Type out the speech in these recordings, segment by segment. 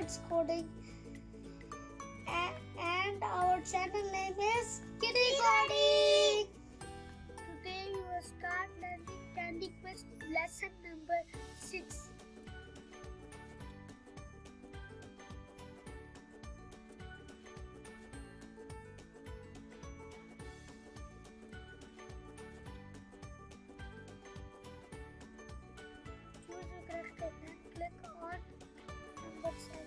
Kids Coding, and our channel name is Kidycody. Today we will start learning Candy Quest lesson number 6. Choose the correct statement. Click on number 7.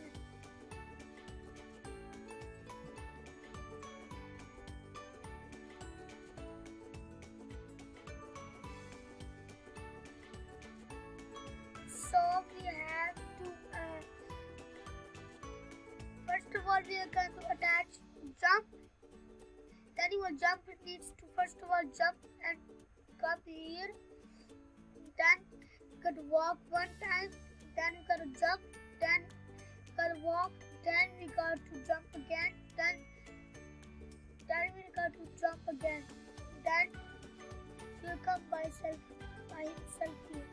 So we have to first of all we are going to attach jump. Then you will jump. It needs to first of all jump and come here. Then you got to walk one time. Then you got to jump. Then you got to walk. Then we got to jump again. Then we got to jump again. Then you will come by himself here.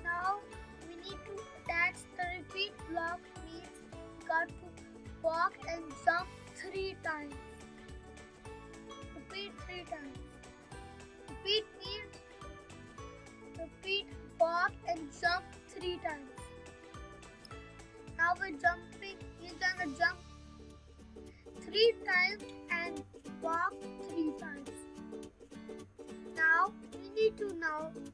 Now we need to attach the repeat block, means we got to walk and jump 3 times. Repeat 3 times. Repeat means repeat, walk and jump 3 times. Now we're jumping. He's gonna jump 3 times and walk 3 times. Now we need to start this.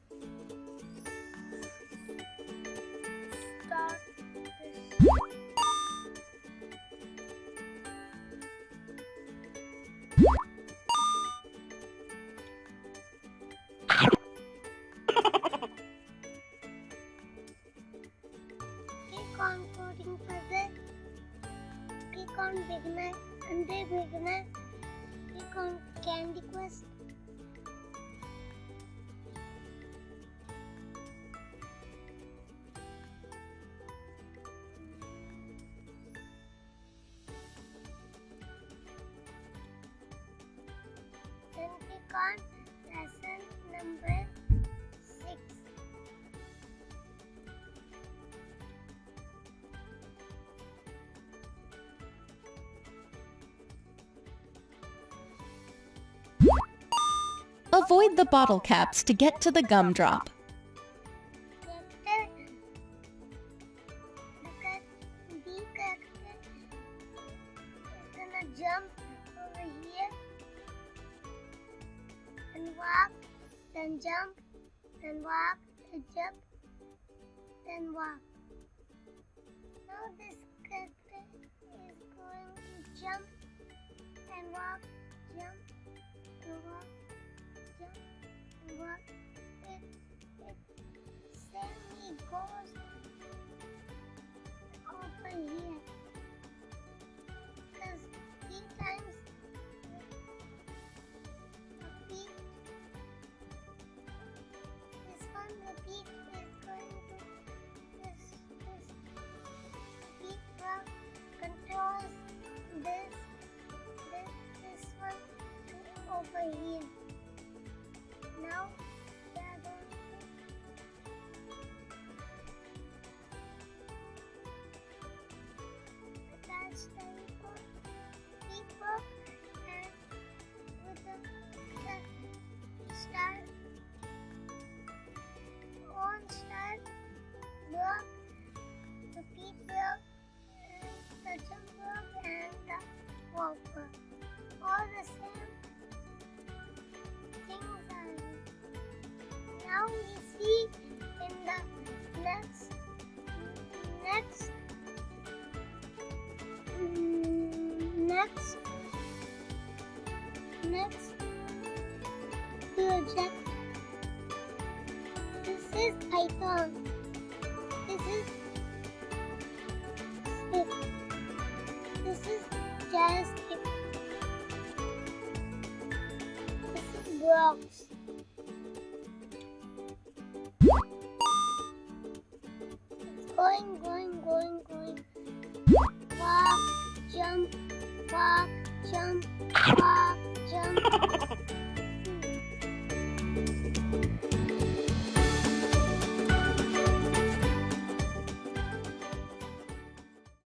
Click on coding puzzle. Click on beginner. Under beginner, click on Candy Quest. Then click on lesson number 6. Avoid the bottle caps to get to the gumdrop. The character is gonna jump over here and walk, then jump, then walk, then jump, then walk. Now this character is going to jump and walk, jump and walk, jump and walk. It suddenly goes over here, because 3 times repeat. This one repeat is going to this repeat block controls this one to over here. Now we are going to attach the repeat and with the start block, repeat block, and the jump block and the walk block. All the same things are here. Now we see in the next project. This is Python. This is Swift. This is JavaScript. This is blocks. It's going. walk, jump, walk, jump.